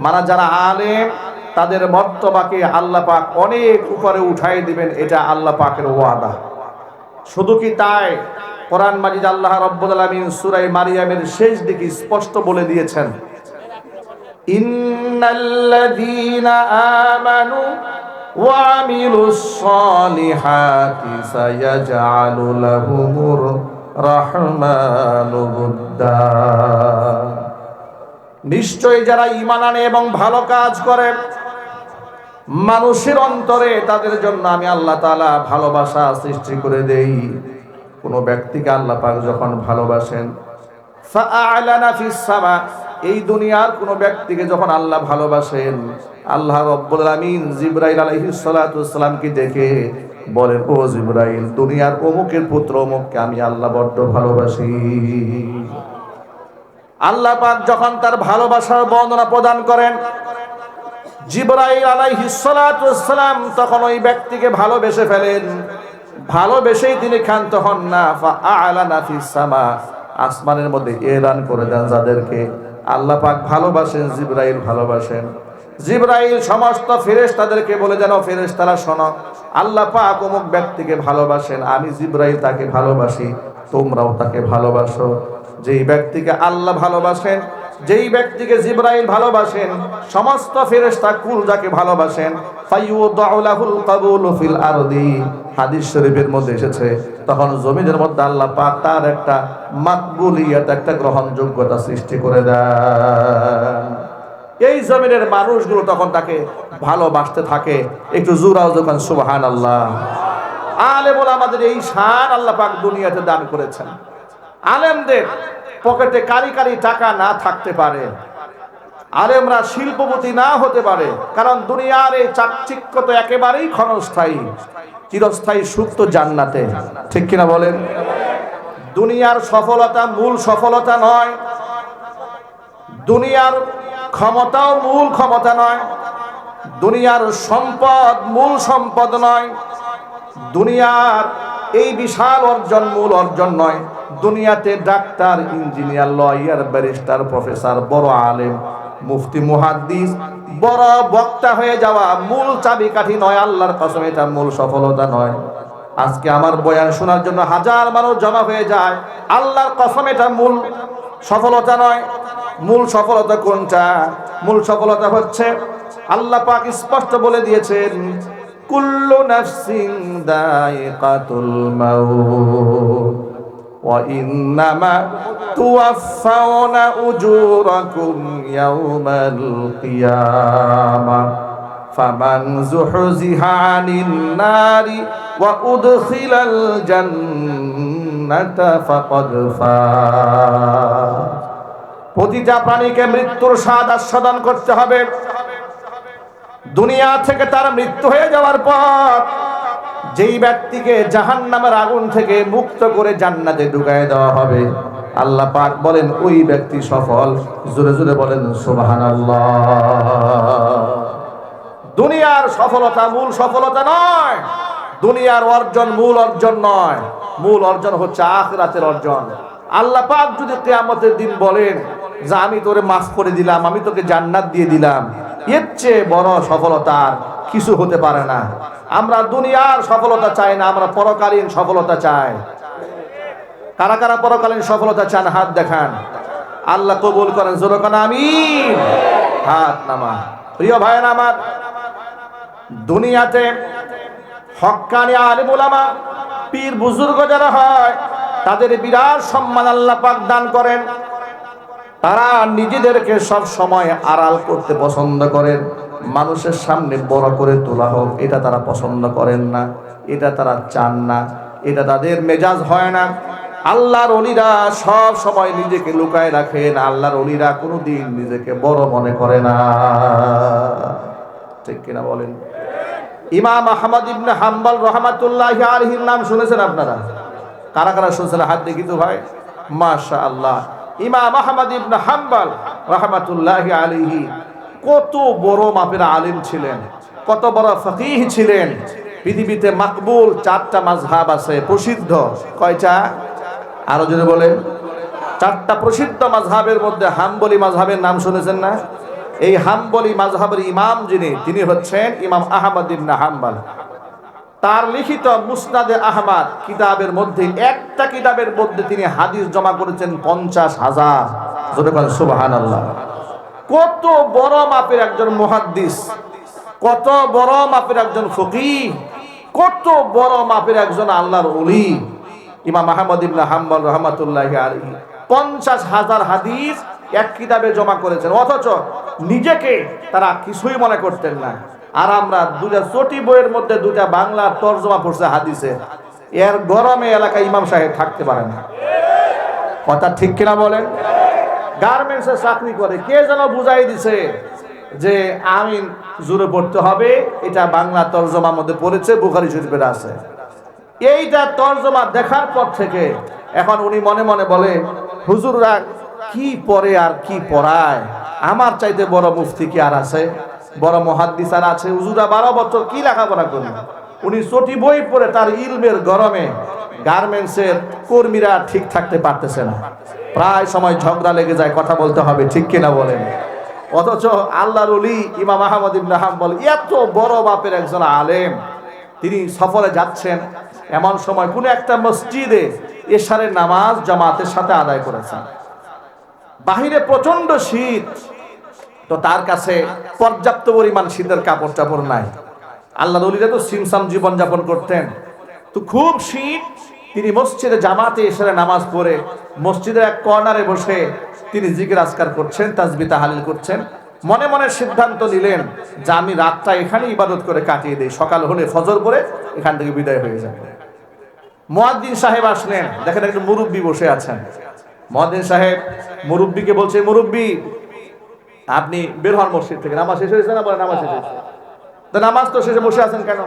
মানে যারা আলেম তাদের মর্তবাকে আল্লাহ পাক অনেক উপরে উঠাই দিবেন, এটা আল্লাহ পাকের ওয়াদা। শুধু কি তাই, কোরআন মাজিদ আল্লাহ রাব্বুল আলামিন সূরা মারিয়ামের শেষ দিকে স্পষ্ট বলে দিয়েছেন, ইন্নাল্লাযীনা আমানু ওয়া আমিলুস সালিহাতি সায়াজআলু লাহুমুর রাহমানু উদ্দা। নিশ্চয়ই যারা ঈমান আনে এবং ভালো কাজ করে মানুষের অন্তরে তাদের জন্য আমি আল্লাহ তাআলা ভালোবাসা সৃষ্টি করে দেই। কোন ব্যক্তিকে আল্লাহ পাক যখন ভালোবাসেন, ফাআলানা ফিস সামা, এই দুনিয়ার কোন ব্যক্তিকে যখন আল্লাহ ভালোবাসেন, আল্লাহ রাব্বুল আলামিন জিবরাইল আলাইহিস সালাতু ওয়াসসালামকে ডেকে বলেন, ও জিবরাইল, দুনিয়ার অমুকের পুত্র অমুককে আমি আল্লাহ বড্ড ভালোবাসি। আল্লাহ পাক যখন তার ভালোবাসার বর্ণনা প্রদান করেন, জিবরাইল আলাইহিস সালাতু ওয়াসসালাম তখন ওই ব্যক্তিকে ভালোবেসে ফেলেন। ভালোবেসেই তিনি ক্ষান্ত হন না, ফাআলানা ফিস সামা, আসমানের মধ্যে এলান করে দেন যাদেরকে আল্লাহ পাক ভালোবাসেন, জিবরাইল ভালোবাসেন। জিবরাইল সমস্ত ফেরেশতাদেরকে বলে দেন, ও ফেরেশতারা শোনো, আল্লাহ পাক অমুক ব্যক্তিকে ভালোবাসেন, আমি জিবরাইল তাকে ভালোবাসি, তোমরাও তাকে ভালোবাসো। যেই ব্যক্তিকে আল্লাহ ভালোবাসেন, যেই ব্যক্তিকে জিবরাইল ভালোবাসেন, সমস্ত ফেরেশতা কুল যাকে ভালোবাসেন, ফায়ুদাউ লাহুল কাবুলু ফিল আরদি, হাদিস শরীফের মধ্যে এসেছে, তখন জমিনের মধ্যে আল্লাহ পাক তার একটা মাকবুলিয়ত, একটা গ্রহণযোগ্যতা সৃষ্টি করে দেন। এই জমিনের মানুষগুলো তখন তাকে ভালোবাসতে থাকে। একটু জোরাও যখন সুবহানাল্লাহ। আলেম ওলামাদের এই শান আল্লাহ পাক দুনিয়াতে দান করেছেন। আলেমদের পকেটে কারি কারি টাকা না থাকতে পারে, আলেমরা শিল্পপতি না হতে পারে, কারণ দুনিয়ার এই চাকচিক্য তো একেবারেই ক্ষণস্থায়ী, চিরস্থায়ী সুখ তো জান্নাতে, ঠিক কিনা বলেন? দুনিয়ার সফলতা মূল সফলতা নয়, দুনিয়ার ক্ষমতাও মূল ক্ষমতা নয়, দুনিয়ার সম্পদ মূল সম্পদ নয়, দুনিয়ার এই বিশাল অর্জন মূল অর্জন নয়। দুনিয়াতে doctor, engineer, lawyer, barrister, professor, বড় আলেম, মুফতি, মুহাদ্দিস, বড় বক্তা হয়ে যাওয়া মূল চাবিকাঠি নয়। আল্লাহর কসম, এটা মূল সফলতা নয়। আজকে আমার বয়ান শোনার জন্য হাজার মানুষ জমা হয়ে যায়, আল্লাহর কসম এটা মূল সফলতা নয়। মূল সফলতা কোনটা? মূল সফলতা হচ্ছে আল্লাহ পাক স্পষ্ট বলে দিয়েছেন, কুল্লু নাফসিন দায়িকাতুল মাউত ওয়া ইন্নামা তুওয়াফাউনা উজুরাকুম ইয়াওমাল কিয়ামাহ ফামান যুহজিহা আনিন নারি ওয়া উদখিলাল জান্নাতা ফাকাদ ফাজ। প্রতিটা প্রাণীকে মৃত্যুর স্বাদ আস্বাদন করতে হবে। দুনিয়া থেকে তার মৃত্যু হয়ে যাওয়ার পর যেই ব্যক্তিকে জাহান্নামের আগুন থেকে মুক্ত করে জান্নাতে ঢুকায় দেওয়া হবে, আল্লাহ পাক বলেন ওই ব্যক্তি সফল। জোরে জোরে বলেন সুবহানাল্লাহ। দুনিয়ার সফলতা মূল সফলতা নয়, দুনিয়ার অর্জন মূল অর্জন নয়, মূল অর্জন হচ্ছে আখিরাতের অর্জন। আল্লাহ পাক যদি কিয়ামতের দিন বলেন যে আমি তোরে মাফ করে দিলাম, আমি তোকে জান্নাত দিয়ে দিলাম, এর চেয়ে বড় সফলতা কিছু হতে পারে না। আমরা দুনিয়ার সফলতা চাই না, আমরা পরকালীন সফলতা চাই। কারা কারা পরকালীন সফলতা চান হাত দেখান। আল্লাহ কবুল করেন, জোরে কোন আমিন। হাত নামা। প্রিয় ভাইয়েরা আমার, দুনিয়াতে হক্কানি আলেম উলামা, পীর বুজুর্গ যারা হয়, তাদের বিরাট সম্মান আল্লাহ পাক দান করেন। তারা নিজেদেরকে সব সময় আড়াল করতে পছন্দ করেন, মানুষের সামনে বড় করে তোলা হোক এটা তারা পছন্দ করেন না, এটা তারা চান না, এটা তাদের মেজাজ হয় না। আল্লাহর ওলিরা সব সময় নিজেকে লুকায় রাখেন, আল্লাহর ওলিরা কোনোদিন নিজেকে বড় মনে করে না, ঠিক কিনা বলেন? ইমাম আহমদ ইবনে হাম্বল রাহমাতুল্লাহি আলাইহির নাম শুনেছেন আপনারা? কারা কারা শুনছেন হাত দেখি তো ভাই। মাশাআল্লাহ। ইমাম আহমদ ইবনে হাম্বল রাহমাতুল্লাহি আলাইহি কত বড় মাপের আলেম ছিলেন, কত বড় ফকিহ ছিলেন। পৃথিবীতে মাকবুল 4টা মাযহাব আছে, প্রসিদ্ধ। কয়টা? আরো জোরে বলেন। 4টা প্রসিদ্ধ মাযহাবের মধ্যে হাম্বলি মাযহাবের নাম শুনেছেন না? এই হাম্বলি মাযহাবের ইমাম তিনি হচ্ছেন ইমাম আহমদ ইবনে হাম্বল। তার লিখিত মুসনাদে আহমদ কিতাবের মধ্যে একটা কিতাবের মধ্যে তিনি হাদিস জমা করেছেন 50,000। জোরে বলেন সুবহানাল্লাহ। কত বড় মাপের একজন মুহাদ্দিস, কত বড় মাপের একজন ফকিহ, কত বড় মাপের একজন আল্লাহর ওলি ইমাম আহমদ ইবনে হাম্বল রাহমাতুল্লাহি আলাইহি 50,000 হাদিস এক কিতাবে জমা করেছেন, অথচ নিজেকে তারা কিছুই মনে করতেন না। আর আমরা দুটা চটি বইয়ের মধ্যে দুটা বাংলা তরজমা পড়ছে হাদিসে, এর গরমে এলাকায় ইমাম সাহেব থাকতে পারে না। কথা ঠিক কিনা বলেন? গার্মেন্টসে চাকরি করে, কে যেন বুঝাই দিছে যে আমিন জোরে পড়তে হবে, এটা বাংলা তরজমার মধ্যে পড়েছে, বুখারী শরীফের আছে। এইটা তরজমা দেখার পর থেকে এখন উনি মনে মনে বলে, হুজুররা কি পড়ে আর কি পড়ায়, আমার চাইতে বড় মুফতি কি আর আছে, বড় মুহাদ্দিস আর আছে? হুজুররা 12 বছর কি লেখাপড়া করলেন। উনি চটি বই পড়ে তার ইলমের গরমে গার্মেন্টসের কর্মীরা ঠিক থাকতে পারতেছে না, প্রায় সময় ঝগড়া লেগে যায়, কথা বলতে হবে, ঠিক কিনা বলেন? অথচ আল্লাহর ওলি ইমাম আহমদ ইবনে হাম্বল এত বড় মাপের একজন আলেম, তিনি সফরে যাচ্ছেন, এমন সময় কোন একটা মসজিদে এশারের নামাজ জামাতের সাথে আদায় করেছেন। বাহিরে প্রচন্ড শীত, তো তার কাছে পর্যাপ্ত পরিমাণ শীতের কাপড় চাপড় নাই। আল্লাহর ওলিরা তো সিমসাম জীবন যাপন করতেন, তো খুব শীত। তিনি মসজিদে জামাতে এশারের নামাজ পড়ে মসজিদের এক কর্নারে বসে তিনি জিকির আজকার করছেন, তাসবিহ তাহলিল করছেন। মনে মনে সিদ্ধান্ত নিলেন যে আমি রাতটা এখানে ইবাদত করে কাটিয়ে দেই, সকাল হলে ফজর পড়ে এখান থেকে বিদায় হয়ে যাবে। মুয়াজ্জিন সাহেব আসলেন, দেখেন একজন মুরব্বী বসে আছেন। মুয়াজ্জিন সাহেব মুরব্বীকে বলছে, মুরব্বী আপনি বের হন মসজিদ থেকে, নামাজ শেষ হয়েছে না? বলে নামাজ শেষ হয়েছে। তো নামাজ তো শেষে বসে আছেন কেন?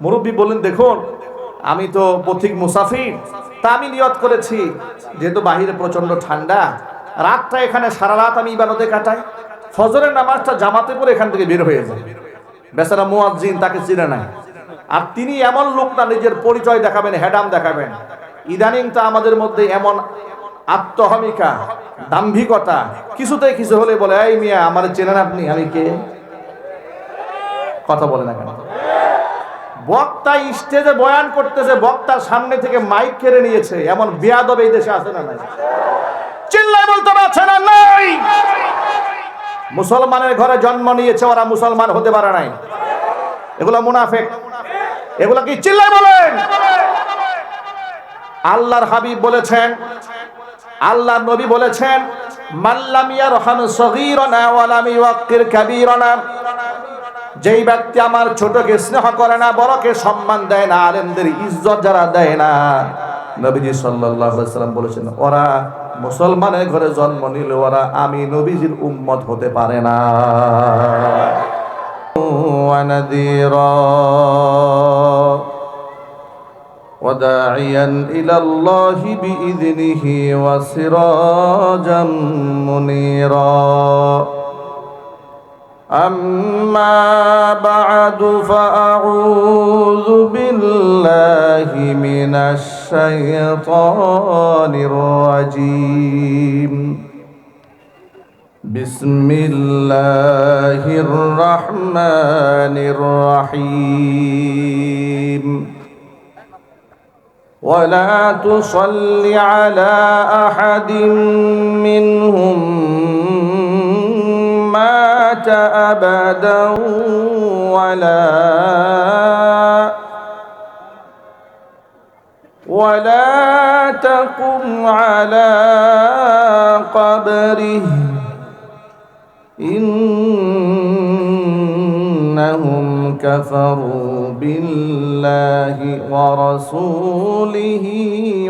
মুরব্বী বললেন, দেখুন আমি তো পথিক মুসাফির, তা আমি নিয়ত করেছি যেহেতু বাহিরে প্রচন্ড ঠান্ডা, রাতটা এখানে সারা রাত আমি ইবাদতে কাটাই, ফজরের নামাজটা জামাতে পড়ে এখান থেকে বের হয়ে যায়। বেচারা মুয়াজ্জিন তাকে চিনে নাই। আর তিনি এমন লোক না নিজের পরিচয় দেখাবেন, হেডাম দেখাবেন। ইদানিং তা আমাদের মধ্যে এমন আত্মহমিকা, দাম্ভিকতা, কিছুতেই কিছু হলে বলে, এই মিয়া আমার চেনেন আপনি, আমি কে? কথা বলে না কেন? বক্তা স্টেজে বয়ান করতেছে, বক্তার সামনে থেকে মাইক কেড়ে নিয়েছে, এমন বেয়াদব এই দেশে আছে না নাই? চিল্লাই বলতে পারছে না নাই? মুসলমানের ঘরে জন্ম নিয়েছে, ওরা মুসলমান হতে পারে নাই। এগুলা মুনাফিক, এগুলা কি? চিল্লাই বলেন। আল্লাহর হাবিব বলেছেন, আল্লাহর নবী বলেছেন, মাল্লাম ইয়ারহাম সগীরানা ওয়া লাম ইওয়াক্কির কাবীরানা, যেই ব্যক্তি আমার ছোটকে স্নেহ করে না, বড়কে সম্মান দেয় না, আলেমদের ইজ্জত যারা দেয় না, নবীজি সাল্লাল্লাহু আলাইহি ওয়াসাল্লাম বলেছেন ওরা মুসলমানের ঘরে জন্ম নিলে ওরা আমি নবীজির উম্মত হতে পারে না। ওয়া নাযীরা ওয়া দাঈয়ান ইলাল্লাহি বিইذনিহি ওয়া সিরাজাম মুনীরা। أما بعد فأعوذ بالله من الشيطان الرجيم. بسم الله الرحمن الرحيم. ولا تصل على أحد منهم مات أبدا ولا تقم على قبره إنهم كفروا بالله ورسوله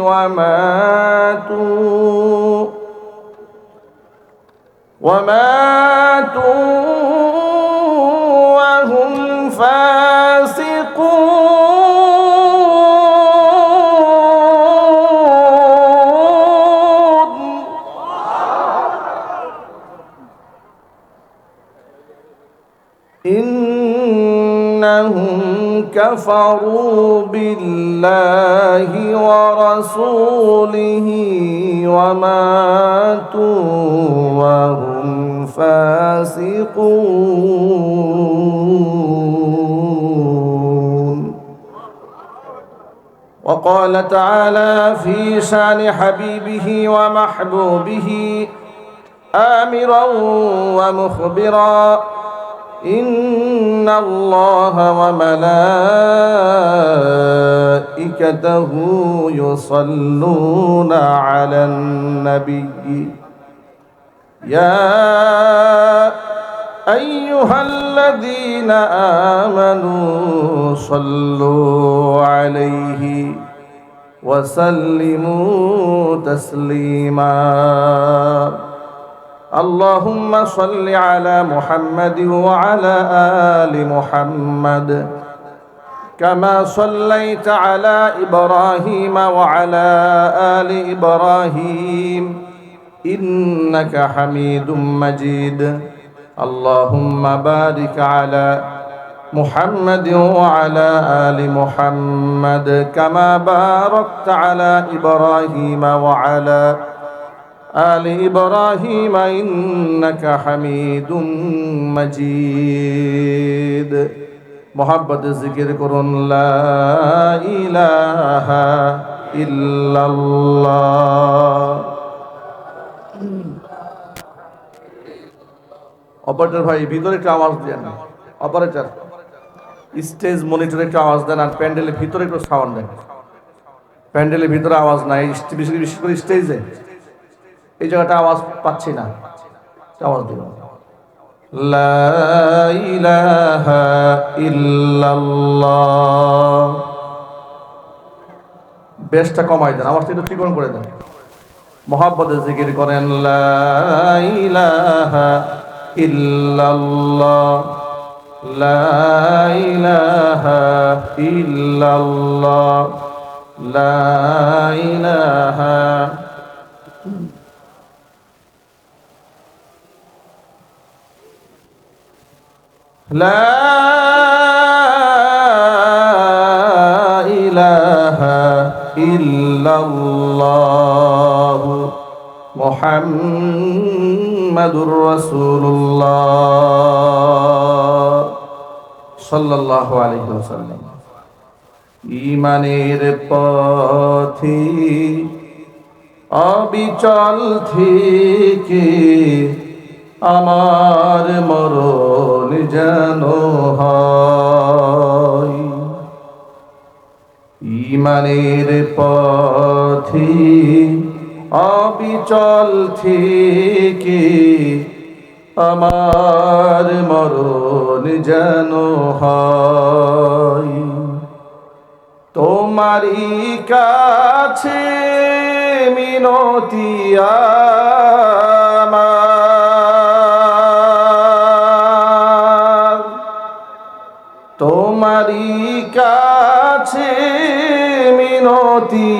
وماتوا وهم فاسقون. إنهم كفروا بالله ورسوله وماتوا وهم فاسقون. وقال تعالى في شان حبيبه ومحبوبه آمرا ومخبرا إن الله وملائكته يصلون على النبي يا أيها الذين آمنوا صلوا عليه وسلموا تسليما. اللهم صل على محمد وعلى آل محمد كما صليت على إبراهيم وعلى آل إبراهيم إنك حميد مجيد. اللهم بارك على محمد وعلى آل محمد كما باركت على إبراهيم وعلى آل إبراهيم إنك حميد مجيد. محبت ذکر کرن لا إله إلا الله. অপারেটর ভাই ভিতরে একটু আওয়াজ দেন, অপারেটর স্টেজ মনিটরে একটু আওয়াজ দেন, আর প্যান্ডেলের ভিতরে একটু সাউন্ড দেন। প্যান্ডেলের ভিতরে আওয়াজ নাই, বিশেষ করে স্টেজে এই জায়গাটা আওয়াজ পাচ্ছি না, আওয়াজ দিন। লা ইলাহা ইল্লাল্লাহ। বেশটা কমাই দেন, আওয়াজটা একটু ত্রিকোণ করে দেন। মহব্বতে জিকির করেন লা ইলাহা ইল্লাল্লাহ, লা ইলাহা ইল্লাল্লাহ, লা ইলাহা لا إله إلا الله محمد رسول الله صلى الله عليه وسلم. ঈমানের পথে অবিচল থেকে আমার মরণ যেন হয়। ঈমানের পথে অবিচল থেকে আমার মরণ যেন হয়। তোমারই কাছে মিনতি আমার, তোমারই কাছে মিনতি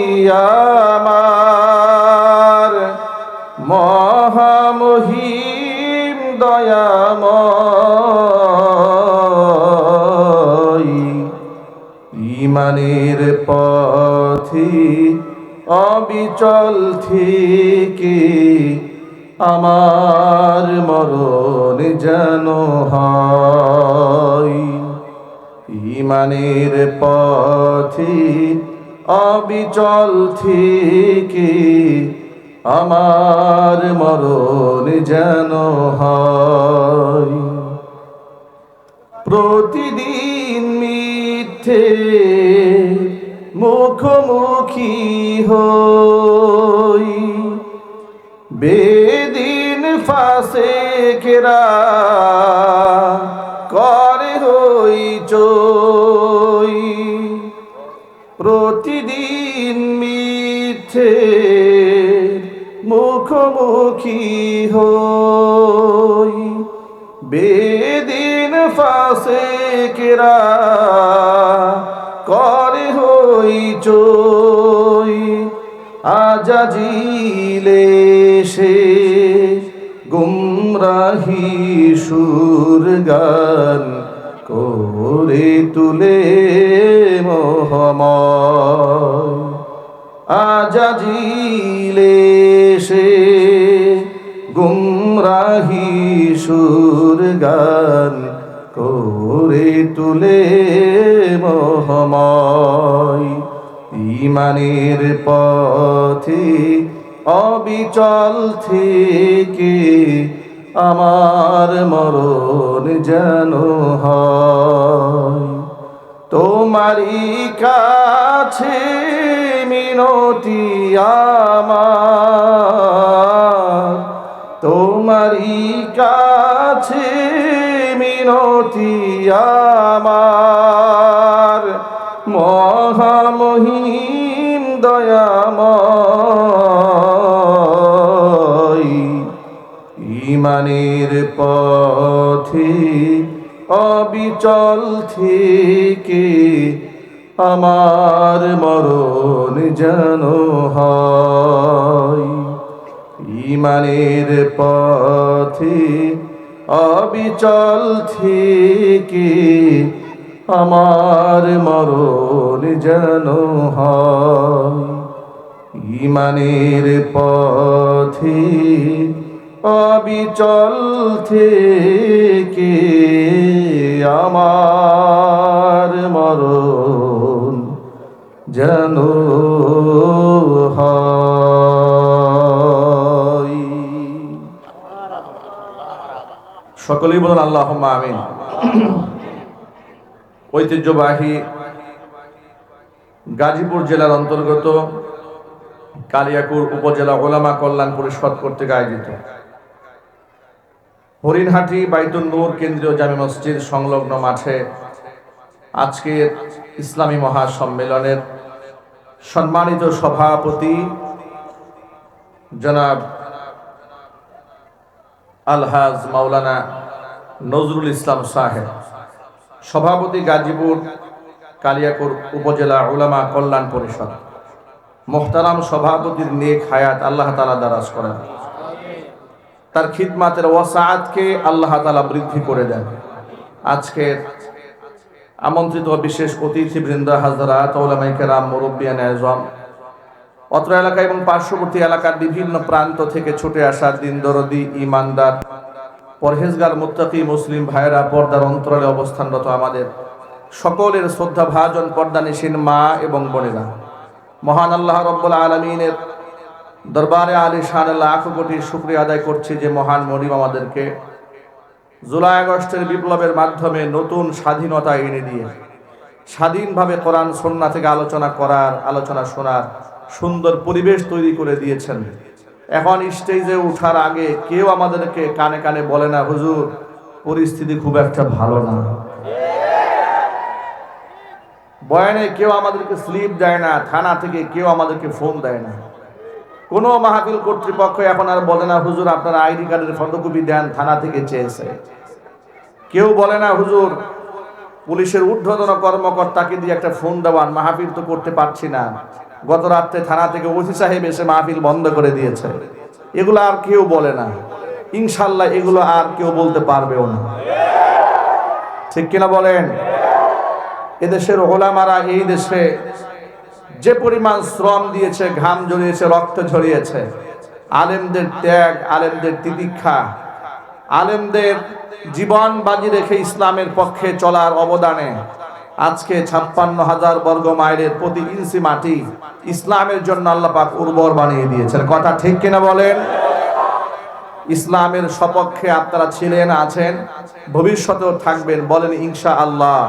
আমার, মহামহিম দয়াময়। ঈমানের পথে অবিচল থেকে আমার মরণ যেন হয়। ঈমানের পথে অবিচল থেকে আমার মরণ যেন হয়। প্রতিদিন মিথ্যে মুখোমুখি হই, বেদিন ফাসেকেরা করে হইচই। প্রতিদিন মিথ্যে মুখোমুখি হই, বেদিন ফাসেকেরা করে হইচই। আজাজিলে সে গুমরাহি সুর গান করে তুলে মোহময়। আজাজিলে সে গুমরাহি গান করে তুলে মোহময়। ঈমানের পথে অবিচল থেকে আমার মরণ যেন হয়। তোমারই কাছে মিনতি আমার, তোমারই কাছে মিনতি আমার, মহামহিম দয়াময়। ঈমানের পথে অবিচল থেকে আমার মরণ যেন হয়। ঈমানের পথে অবিচল থেকে আমার মরণ যেন হয়। ঈমানের পথে অবিচল থেকে আমার মরণ যেন হয়। সকলেই বলুন আল্লাহুম্মা আমিন। ঐতিহ্যবাহী গাজীপুর জেলার অন্তর্গত কালিয়াকুর উপজেলা ওলামা কল্যাণ পরিষদ কর্তৃক আয়োজিত হরিণহাটি বাইতুন নূর কেন্দ্রীয় জামে মসজিদ সংলগ্ন মাঠে আজকের ইসলামী মহাসম্মেলনের সম্মানিত সভাপতি জনাব আলহাজ মাওলানা নজরুল ইসলাম সাহেব, সভাপতি গাজীপুর কালিয়াকুর উপজেলা উলামা কল্যাণ পরিষদ, মোহতারাম সভাপতির নেক হায়াত আল্লাহ তাআলা দারাজ করেন, তার খিদমাতের ওয়াসাআতকে আল্লাহ তাআলা বৃদ্ধি করে দেন। আজকের আমন্ত্রিত বিশেষ অতিথিবৃন্দ, হাজরাত, উলামায়ে কেরাম, মুরব্বিয়ানে আযম, অত্র এলাকা এবং পার্শ্ববর্তী এলাকার বিভিন্ন প্রান্ত থেকে ছুটে আসা দিন দরদি, ইমানদার, পরহেজগার, মুত্তাকি মুসলিম ভাইয়েরা, পর্দার অন্তরালে অবস্থানরত আমাদের সকলের শ্রদ্ধা ভাজন পর্দানিসীন মা এবং বোনেরা, মহান আল্লাহ রব্বুল আলামিনের দরবারে আলিশান লাখ কোটি শুকরিয়া আদায় করছি যে মহান মনিব আমাদেরকে জুলাই আগস্টের বিপ্লবের মাধ্যমে নতুন স্বাধীনতা এনে দিয়ে স্বাধীনভাবে কোরআন সুন্নাহ থেকে আলোচনা করার, আলোচনা শোনার সুন্দর পরিবেশ তৈরি করে দিয়েছেন। এখন স্টেজে ওঠার আগে কেউ আমাদেরকে কানে কানে বলে না, হুজুর পরিস্থিতি খুব একটা ভালো না। বয়ানে কেউ আমাদেরকে স্লিপ দেয় না, থানা থেকে কেউ আমাদেরকে ফোন দেয় না। কোনো মাহফিল কর্তৃপক্ষ এখন আর বলে না, হুজুর আপনার আইডি কার্ডের ফটোকপি দেন, থানা থেকে চেয়েছে। কেউ বলে না, হুজুর পুলিশের ঊর্ধ্বতন কর্মকর্তাকে দিয়ে একটা ফোন দেওয়ান, মাহফিল তো করতে পারছি না, গত রাত্রে থানা থেকে ওসি সাহেব এসে মাহফিল বন্ধ করে দিয়েছে। এগুলো আর কেউ বলে না, ইনশাল্লাহ এগুলো আর কেউ বলতে পারবেও না। ঠিক কিনা বলেন? এদেশের ওলামারা এই দেশে যে পরিমাণ শ্রম দিয়েছে, ঘাম ঝরিয়েছে, রক্ত ঝরিয়েছে, আলেমদের ত্যাগ, আলেমদের তিতিক্ষা, আলেমদের জীবন বাজি রেখে ইসলামের পক্ষে চলার অবদানে আজকে 56,000 বর্গ মাইলের প্রতি ইঞ্চি মাটি ইসলামের জন্য আল্লাহ পাক উর্বর বানিয়ে দিয়েছেন। কথা ঠিক কিনা বলেন? ইসলামের সপক্ষে আপনারা ছিলেন, আছেন, ভবিষ্যতেও থাকবেন। বলেন ইনশাআল্লাহ।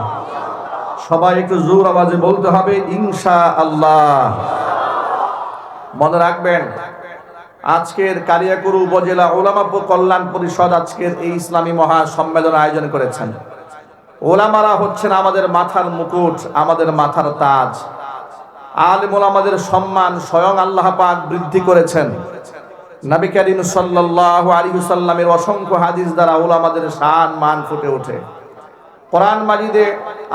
সবাই একটু জোর আওয়াজে বলতে হবে ইনশাআল্লাহ। মনে রাখবেন, আজকের কালিয়াকুর উপজেলা উলামা কল্যাণ পরিষদ আজকের এই ইসলামী মহাসম্মেলন আয়োজন করেছেন। ওলামারা হচ্ছেন আমাদের মাথার মুকুট, আমাদের মাথার তাজ। আলেম ওলামাদের সম্মান স্বয়ং আল্লাহ পাক বৃদ্ধি করেছেন। নবী করিম সাল্লাল্লাহু আলাইহি ওয়াসাল্লামের অসংখ্য হাদিস দ্বারা ওলামাদের শান মান ফুটে ওঠে। কোরআন মাজিদে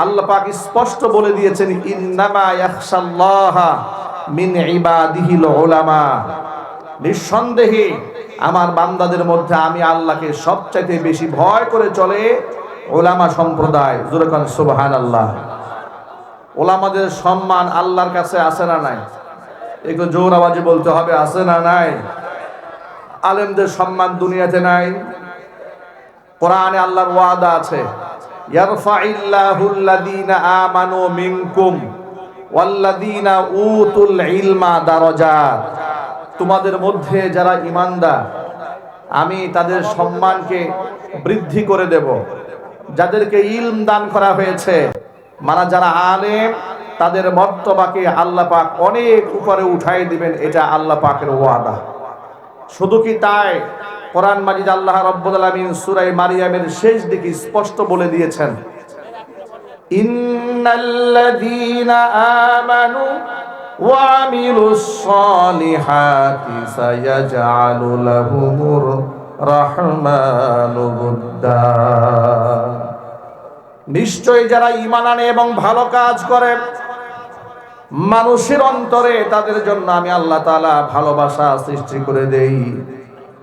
আল্লাহ পাক স্পষ্ট বলে দিয়েছেন, ইন্নামা ইয়াখশাল্লাহা মিন ইবাদিহিল উলামা। নিঃসন্দেহে আমার বান্দাদের মধ্যে আমি আল্লাহকে সবচাইতে বেশি ভয় করে চলে ওলামা সম্প্রদায়। জোরে কোন সুবহানাল্লাহ। ওলামাদের সম্মান আল্লাহর কাছে আছে না নাই? একটু জোর আওয়াজে বলতে হবে, আছে না নাই? আলেমদের সম্মান দুনিয়াতে নাই? কোরআনে আল্লাহর ওয়াদা আছে, ইয়ারফাইল্লাহুল্লাযীনা আমানু মিনকুম ওয়াল্লাযীনা উতুল ইলমা দারাজাত। তোমাদের মধ্যে যারা ঈমানদার আমি তাদের সম্মানকে বৃদ্ধি করে দেব। যাদেরকে ইলম দান করা হয়েছে মানে যারা আলেম তাদের মর্তবাকে আল্লাহ পাক অনেক উপরে উঠাই দিবেন, এটা আল্লাহ পাকের ওয়াদা। শুধু কি তাই, কোরআন মাজিদ আল্লাহ রাব্বুল আলামিন সূরা মারিয়ামের শেষ দিকে স্পষ্ট বলে দিয়েছেন, ইন্নাল্লাযীনা আমানু ওয়া আমিলুস সালিহাতি সায়াজআলু লাহুমুর রাহমানু উদ্দা। নিশ্চয় যারা ঈমান আনে এবং ভালো কাজ করে মানুষের অন্তরে তাদের জন্য আমি আল্লাহ তাআলা ভালোবাসা সৃষ্টি করে দেই।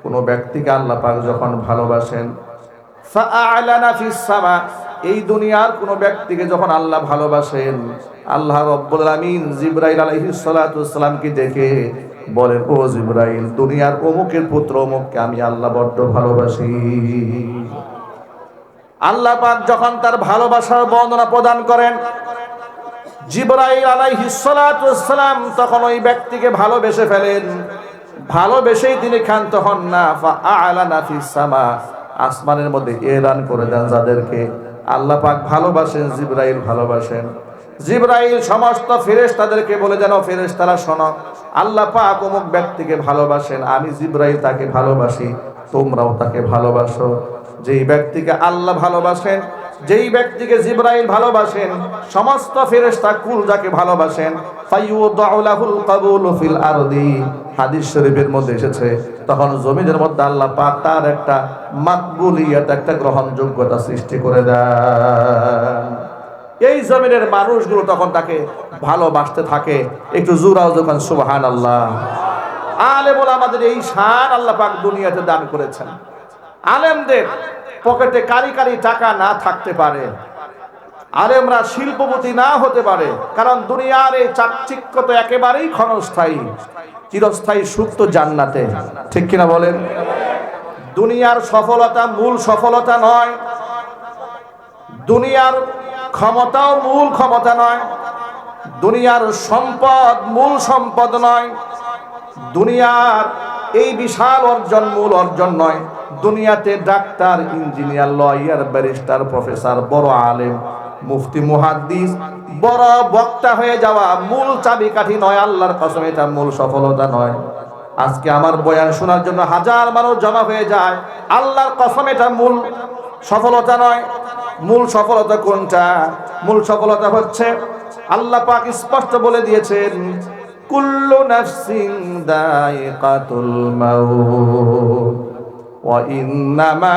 কোন ব্যক্তিকে আল্লাহ পাক যখন ভালোবাসেন, ফাআলানা ফিস সামা, এই দুনিয়ার কোন ব্যক্তিকে যখন আল্লাহ ভালোবাসেন, আল্লাহ রাব্বুল আলামিন জিবরাইল আলাইহিস সালাতু ওয়াসসালামকে ডেকে বলেন, ও জিবরাইল, দুনিয়ার অমুকের পুত্র অমুককে আমি আল্লাহ বড্ড ভালোবাসি। আল্লাহ পাক যখন তার ভালোবাসার বর্ণনা প্রদান করেন, জিবরাইল আলাইহিস সালাতু ওয়াসসালাম তখন ওই ব্যক্তিকে ভালোবেসে ফেলেন। ভালোবেসেই তিনি ক্ষান্ত হন না, ফাআলানা ফিস সামা, আসমানের মধ্যে এলান করে দেন যাদেরকে আল্লাহ পাক ভালোবাসেন, জিবরাইল ভালোবাসেন। জিবরাইল সমস্ত ফেরেশতাদেরকে বলে দেন, ফেরেশতারা শোনো, আল্লাহ পাক অমুক ব্যক্তিকে ভালোবাসেন, আমি জিবরাইল তাকে ভালোবাসি, তোমরাও তাকে ভালোবাসো। যেই ব্যক্তিকে আল্লাহ ভালোবাসেন, যেই ব্যক্তিকে জিবরাইল ভালোবাসেন, সমস্ত ফেরেশতা কুল যাকে ভালোবাসেন, ফায়ুদাউ লাহুল কাবুলু ফিল আরদি, হাদিস শরীফের মধ্যে এসেছে, তখন জমিনের মধ্যে আল্লাহ পাক তার একটা মাকবুলিয়ত, একটা গ্রহণযোগ্যতা সৃষ্টি করে দেন। এই জমিনের মানুষগুলো তখন তাকে ভালোবাসতে থাকে। একটু জোরাও যখন সুবহানাল্লাহ। আলেম ওলামাদের এই শান আল্লাহ পাক দুনিয়াতে দান করেছেন। আলেমদের পকেটে কারি কারি টাকা না থাকতে পারে, আলেমরা শিল্পপতি না হতে পারে, কারণ দুনিয়ার এই চাকচিক্য তো একেবারেই ক্ষণস্থায়ী, চিরস্থায়ী সুখ তো জান্নাতে, ঠিক কিনা বলেন? দুনিয়ার সফলতা মূল সফলতা নয়, দুনিয়ার ক্ষমতাও মূল ক্ষমতা নয়, দুনিয়ার সম্পদ মূল সম্পদ নয়, দুনিয়ার এই বিশাল অর্জন মূল অর্জন নয়। দুনিয়াতে doctor, engineer, lawyer, barrister, professor, বড় আলেম, মুফতি, মুহাদ্দিস, বড় বক্তা হয়ে যাওয়া মূল চাবিকাঠি নয়। আল্লাহর কসম এটা মূল সফলতা নয়। আজকে আমার বয়ান শোনার জন্য হাজার মানুষ জমা হয়ে যায়, আল্লাহর কসম এটা মূল সফলতা নয়। মূল সফলতা কোনটা? মূল সফলতা হচ্ছে আল্লাহ পাক স্পষ্ট বলে দিয়েছেন, কুল্লু নাফসিন দায়িকাতুল মাউত ওয়া ইন্নামা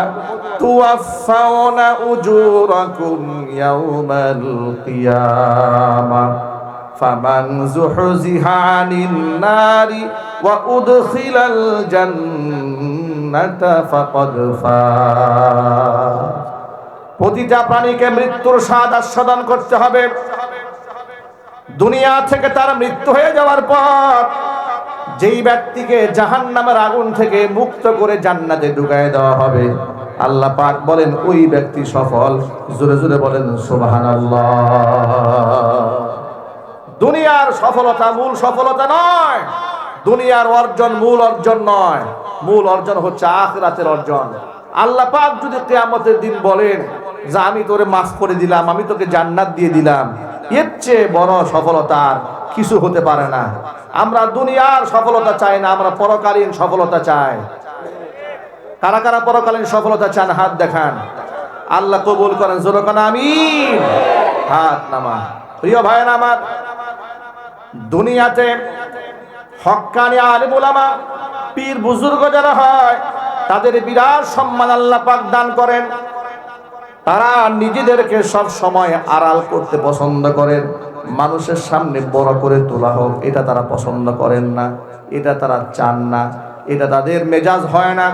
তুওয়াফাউনা উজুরাকুম ইয়াওমাল কিয়ামাহ ফামান যুহজিহা আনিন নারি ওয়া উদখিলাল জান্নাতা ফাকাদ ফাজ। প্রতিটা প্রাণীকে মৃত্যুর স্বাদ আস্বাদন করতে হবে। দুনিয়া থেকে তার মৃত্যু হয়ে যাওয়ার পর যেই ব্যক্তিকে জাহান্নামের আগুন থেকে মুক্ত করে জান্নাতে ঢুকায় দেওয়া হবে, আল্লাহ পাক বলেন ওই ব্যক্তি সফল। জোরে জোরে বলেন সুবহানাল্লাহ। দুনিয়ার সফলতা মূল সফলতা নয়, দুনিয়ার অর্জন মূল অর্জন নয়, মূল অর্জন হচ্ছে আখিরাতের অর্জন। আল্লাহ পাক যদি কিয়ামতের দিন বলেন যে আমি তোরে মাফ করে দিলাম, আমি তোকে জান্নাত দিয়ে দিলাম, এর চেয়ে বড় সফলতা আর কিছু হতে পারে না। আমরা দুনিয়ার সফলতা চাই না, আমরা পরকালীন সফলতা চাই। কারা কারা পরকালীন সফলতা চান হাত দেখান। আল্লাহ কবুল করেন, জোরে কোন আমিন। হাত নামা। প্রিয় ভাইয়েরা আমার, দুনিয়াতে হক্কানি আলেম ওলামা, পীর বুজুর্গ যারা হয় তাদের বিরাট সম্মান আল্লাহ পাক দান করেন। তারা নিজেদেরকে সব সময় আড়াল করতে পছন্দ করেন, মানুষের সামনে বড় করে তোলা হোক এটা তারা পছন্দ করেন না, এটা তারা চান না, এটা তাদের মেজাজ হয় না।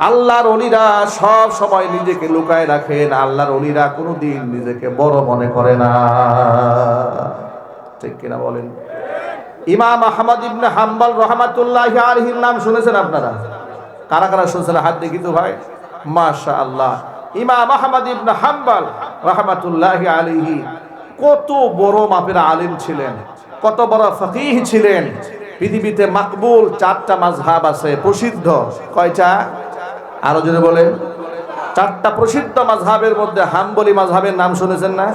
আল্লাহর ওলিরা সব সময় নিজেকে লুকায় রাখেন, আল্লাহর ওলিরা কোনোদিন নিজেকে বড় মনে করে না, ঠিক কিনা বলেন? ইমাম আহমদ ইবনে হাম্বল রাহমাতুল্লাহি আলাইহির নাম শুনেছেন আপনারা? কারা কারা শুনছেন হাত দেখি তো ভাই। মাশাআল্লাহ। ইমাম আহমদ ইবনে হাম্বল রাহমাতুল্লাহি আলাইহি কত বড় মাপের আলিম ছিলেন, কত বড় ফকিহ ছিলেন। পৃথিবীতে মাকবুল 4টা মাযহাব আছে, প্রসিদ্ধ। কয়টা? আরো জোরে বলেন। 4টা প্রসিদ্ধ মাযহাবের মধ্যে হাম্বলি মাযহাবের নাম শুনেছেন না?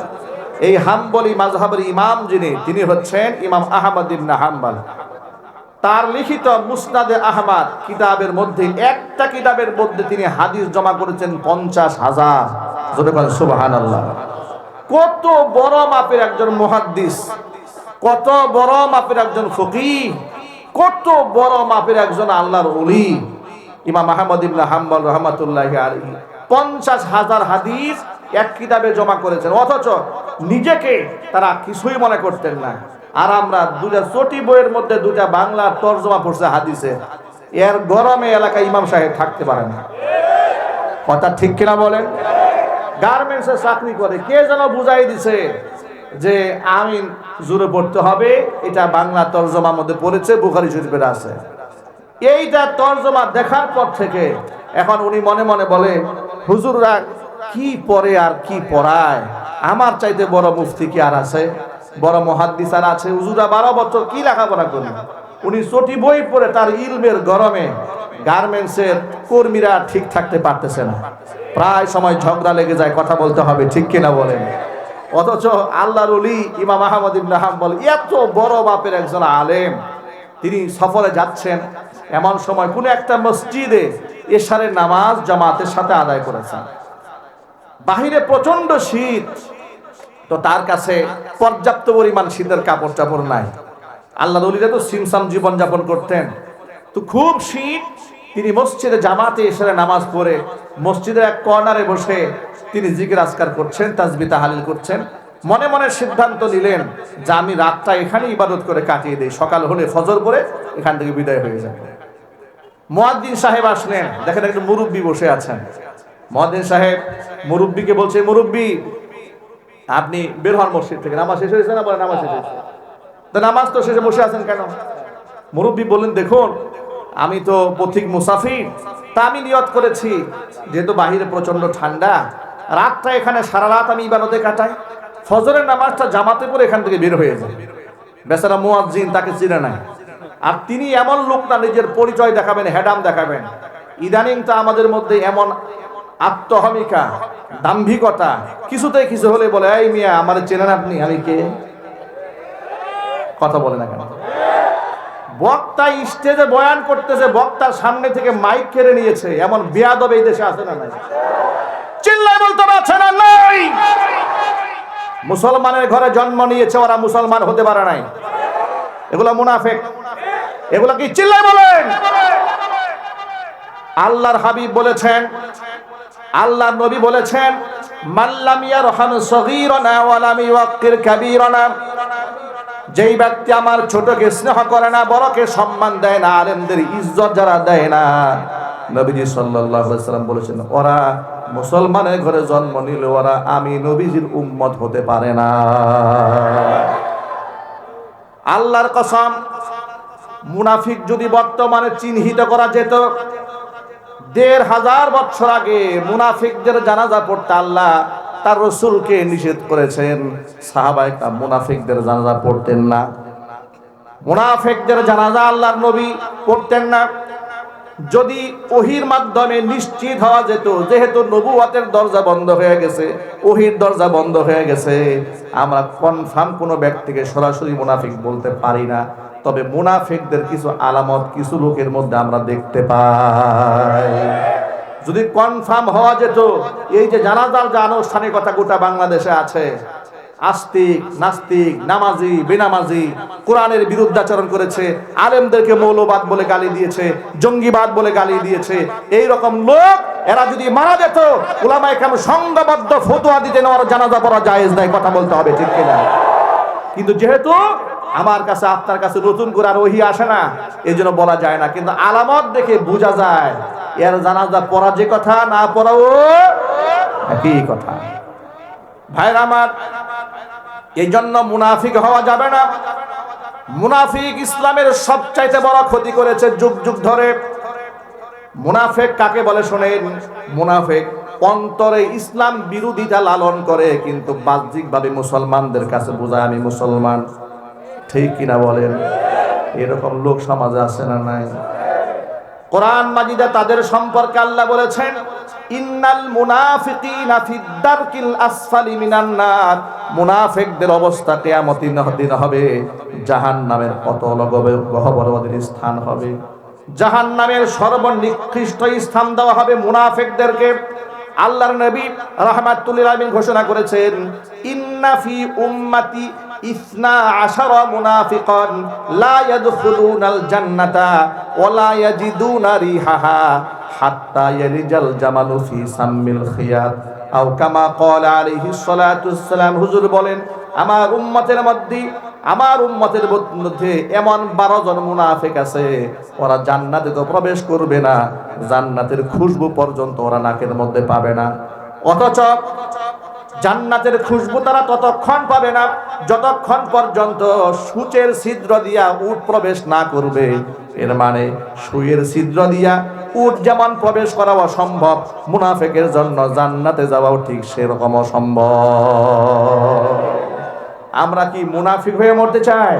এই হাম্বলি মাযহাবের ইমাম যিনি, তিনি হচ্ছেন ইমাম আহমদ ইবনে হাম্বল। তার লিখিত মুসনাদে আহমদ কিতাবের মধ্যে, একটা কিতাবের মধ্যে তিনি হাদিস জমা করেছেন 50,000। জোরে বলেন সুবহানাল্লাহ। কত বড় মাপের একজন মুহাদ্দিস, কত বড় মাপের একজন ফকিহ, কত বড় মাপের একজন আল্লাহর ওলি ইমাম আহমদ ইবনে হাম্বল রাহমাতুল্লাহি আলাইহি 50,000 হাদিস এক কিতাবে জমা করেছেন। অথচ নিজেকে তারা কিছুই মনে করতেন না। আর আমরা দুটা চটি বইয়ের মধ্যে দুটা বাংলা তরজমা পড়ছে হাদিসে, এর গরমে এলাকায় ইমাম সাহেব থাকতে পারে না। কথা ঠিক কিনা বলেন? গার্মেন্টসে চাকরি করে, কে যেন বুঝাই দিছে যে আমিন জোরে পড়তে হবে, এটা বাংলা তরজমার মধ্যে পড়েছে, বুখারী শরীফের আছে। এইটা তরজমা দেখার পর থেকে এখন উনি মনে মনে বলে, হুজুররা কি পড়ে আর কি পড়ায়, আমার চাইতে বড় মুফতি কি আর আছে, বড় মুহাদ্দিস আর আছে? হুজুররা 12 বছর কি লেখাপড়া করলেন। উনি চটি বই পড়ে তার ইলমের গরমে গার্মেন্টসের কর্মীরা ঠিক থাকতে পারতেছে না, প্রায় সময় ঝগড়া লেগে যায়, কথা বলতে হবে, ঠিক কিনা বলেন? অথচ আল্লাহর ওলি ইমাম আহমদ ইবনে হাম্বল এত বড় বাপের একজন আলেম, তিনি সফরে যাচ্ছেন, এমন সময় কোন একটা মসজিদে এশারের নামাজ জামাতের সাথে আদায় করেছেন। বাহিরে প্রচন্ড শীত, তো তার কাছে পর্যাপ্ত পরিমাণ শীতের কাপড় চাপড় নাই। আল্লাহর ওলিরা তো সিমসাম জীবন যাপন করতেন, তো খুব শীত। তিনি মসজিদে জামাতে এশারের নামাজ পড়ে মসজিদের এক কর্নারে বসে তিনি জিকির আজকার করছেন, তাসবিহ তাহলিল করছেন। মনে মনে সিদ্ধান্ত নিলেন যে আমি রাতটা এখানে ইবাদত করে কাটিয়ে দেই, সকাল হলে ফজর পড়ে এখান থেকে বিদায় হয়ে যাবে। মুয়াজ্জিন সাহেব আসলেন, দেখেন একটা মুরব্বী বসে আছেন। মুয়াজ্জিন সাহেব মুরব্বীকে বলছে, মুরব্বী আপনি বের হন মসজিদ থেকে, নামাজ শেষ হয়েছে না? বলে নামাজ শেষ হয়েছে। তো নামাজ তো শেষে বসে আছেন কেন? মুরব্বী বললেন, দেখুন আমি তো পথিক মুসাফির, তা আমি নিয়ত করেছি যেহেতু বাহিরে প্রচন্ড ঠান্ডা, রাতটা এখানে সারা রাত আমি ইবাদতে কাটাই, ফজরের নামাজটা জামাতে পড়ে এখান থেকে বের হয়ে যায়। বেচারা মুয়াজ্জিন তাকে চিনে নাই। আর তিনি এমন লোক না নিজের পরিচয় দেখাবেন, হেডাম দেখাবেন। ইদানিং তা আমাদের মধ্যে এমন আত্মহমিকা, দাম্ভিকতা, কিছুতে কিছু হলে বলে, এই মিয়া আমার চেনেন আপনি, আমি কে? কথা বলে না কেন? বক্তা স্টেজে বয়ান করতেছে, বক্তার সামনে থেকে মাইক কেড়ে নিয়েছে, এমন বেয়াদব এই দেশে আছে না নাই? চিল্লায় বলতে পারছে না নাই? মুসলমানের ঘরে জন্ম নিয়েছে, ওরা মুসলমান হতে পারে নাই। এগুলো মুনাফিক, এগুলো কি? চিল্লায় বলেন। আল্লাহর হাবিব বলেছেন, আল্লাহর নবী বলেছেন, মাল্লাম ইয়ারহাম সগীরানা ওয়া লাম ইওয়াক্কির কাবীরানা, যেই ব্যক্তি আমার ছোটকে স্নেহ করে না, বড়কে সম্মান দেয় না, আলেমদের ইজ্জত যারা দেয় না, নবীজি সাল্লাল্লাহু আলাইহি ওয়াসাল্লাম বলেছেন ওরা মুসলমানের ঘরে জন্ম নিলে ওরা আমি নবীজির উম্মত হতে পারে না। আল্লাহর কসম, মুনাফিক যদি বর্তমানে চিহ্নিত করা যেত, ১৫০০ বছর আগে মুনাফিকদের জানাজা পড়তে আল্লাহ তার রাসূলকে নিষেধ করেছেন। সাহাবায়ে কেরাম মুনাফিকদের জানাজা পড়তেন না, মুনাফিকদের জানাজা আল্লাহর নবী পড়তেন না। যদি ওহীর মাধ্যমে নিশ্চিত হওয়া যেত, যেহেতু নবুয়তের দরজা বন্ধ হয়ে গেছে, ওহীর দরজা বন্ধ হয়ে গেছে, আমরা কনফার্ম কোনো ব্যক্তিকে সরাসরি মুনাফিক বলতে পারি না। তবে মুনাফিকদের কিছু আলামত কিছু লোকের মধ্যে আমরা দেখতে পাই। যদি কনফার্ম হওয়া যেত, এই যে জানাজার যে আনুষ্ঠানিকতা গোটা বাংলাদেশে আছে, আস্তিক নাস্তিক, নামাজি বেনামাজি, কোরআনের বিরুদ্ধাচরণ করেছে, আলেমদেরকে মৌলবাদ বলে গালি দিয়েছে, জঙ্গিবাদ বলে গালি দিয়েছে, এই রকম লোক এরা যদি মারা যেত, উলামায়ে কেরাম সংঘবদ্ধ ফতোয়া দিতেন ওর জানাজা পড়া জায়েজ নাই। কথা বলতে হবে, ঠিক কিনা? কিন্তু যেহেতু আমার কাছে আপনার কাছে নতুন করে আর ওহী আসে না, এই জন্য বলা যায় না। কিন্তু আলামত দেখে বোঝা যায় এর জানাজা পড়া যে কথা, না পড়াও একই কথা। ভাইরা আমার, এই জন্য মুনাফিক হওয়া যাবে না। মুনাফিক ইসলামের সবচাইতে বড় ক্ষতি করেছে যুগ যুগ ধরে। মুনাফিক কাকে বলে শোনেন? মুনাফিক অন্তরে ইসলাম বিরোধিতা লালন করে, কিন্তু বাহ্যিকভাবে মুসলমানদের কাছে বোঝায় আমি মুসলমান। ঠিক কিনা বলেন? এরকম লোক সমাজে আছে না নাই? কোরআন মাজিদে তাদের সম্পর্কে আল্লাহ বলেছেন, ইন্নাল মুনাফিকিনা ফিদ দারকিল আসফালি মিনান নার। মুনাফিকদের অবস্থা কিয়ামতের দিন হবে জাহান্নামের অতল গহ্বরের স্থান হবে। জাহান্নামের সর্বনিকৃষ্ট স্থান দেওয়া হবে মুনাফিকদেরকে। আল্লাহর নবী রাহমাতুল লিল আলামিন ঘোষণা করেছেন, ইন্না ফি উম্মতি ইসনা আশারা মুনাফিকান লা ইয়াদখুলুনাল জান্নাতা ওয়া লা ইয়াজিদুনা রিহাহা হাত্তা ইয়ালিজাল জামালু ফি সাম্মিল খিয়াত আও কামা ক্বালা আলাইহিস সালাতু ওয়াসসালাম। হুজুর বলেন, আমার উম্মতের মধ্যে এমন 12 জন মুনাফিক আছে, ওরা জান্নাতে তো প্রবেশ করবে না, জান্নাতের খুশবু পর্যন্ত ওরা নাকের মধ্যে পাবে না। অথচ জান্নাতের খুশবু তারা ততক্ষণ পাবে না যতক্ষণ পর্যন্ত সূচের ছিদ্র দিয়া উট প্রবেশ না করবে। এর মানে সুয়ের ছিদ্র দিয়া উট যেমন প্রবেশ করা অসম্ভব, মুনাফিকের জন্য জান্নাতে যাওয়াও ঠিক সেরকম অসম্ভব। আমরা কি মুনাফিক হয়ে মরতে চাই?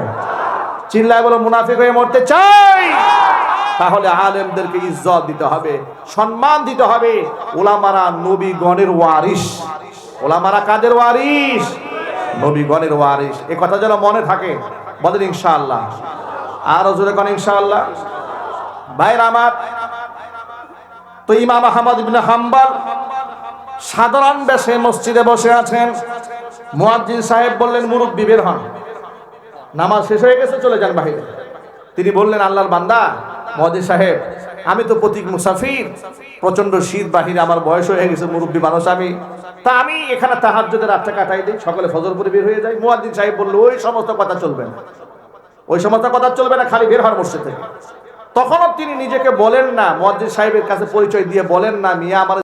চিল্লায় বলো, মুনাফিক হয়ে মরতে চাই? তাহলে আলেমদেরকে ইজ্জত দিতে হবে, সম্মান দিতে হবে। উলামারা নবীগণের ওয়ারিস। উলামারা কাদের ওয়ারিস? নবীগণের ওয়ারিস। এই কথা যেন মনে থাকে। বলেন ইনশাআল্লাহ। আর জোরে কোন ইনশাআল্লাহ। ভাইরা আমার, তো ইমাম আহমদ ইবনে হাম্বল সাধারণ বেশে মসজিদে বসে আছেন। মুয়াজ্জিন সাহেব বললেন, মুরব্বি বের হন, নামাজ শেষ হয়ে গেছে, চলে যান বাহিরে। তিনি বললেন, আল্লাহর বান্দা মুয়াজ্জিন সাহেব, আমি তো প্রতীক মুসাফির, প্রচন্ড শীত, বাহিরে আমার বয়স হয়ে গেছে, মুরব্বি মানুষ আমি এখানে তাহাজ্জুদের রাতটা কাটাই দিই, সকালে ফজর পরে বের হয়ে যাই। মুয়াজ্জিন সাহেব বলল, ওই সমস্ত কথা চলবে না, ওই সমস্ত কথা চলবে না, খালি বের হওয়ার মসজিদ থেকে। তখনও তিনি নিজেকে বলেন না, মুয়াজ্জিন সাহেবের কাছে পরিচয় দিয়ে বলেন না, মিয়া আমার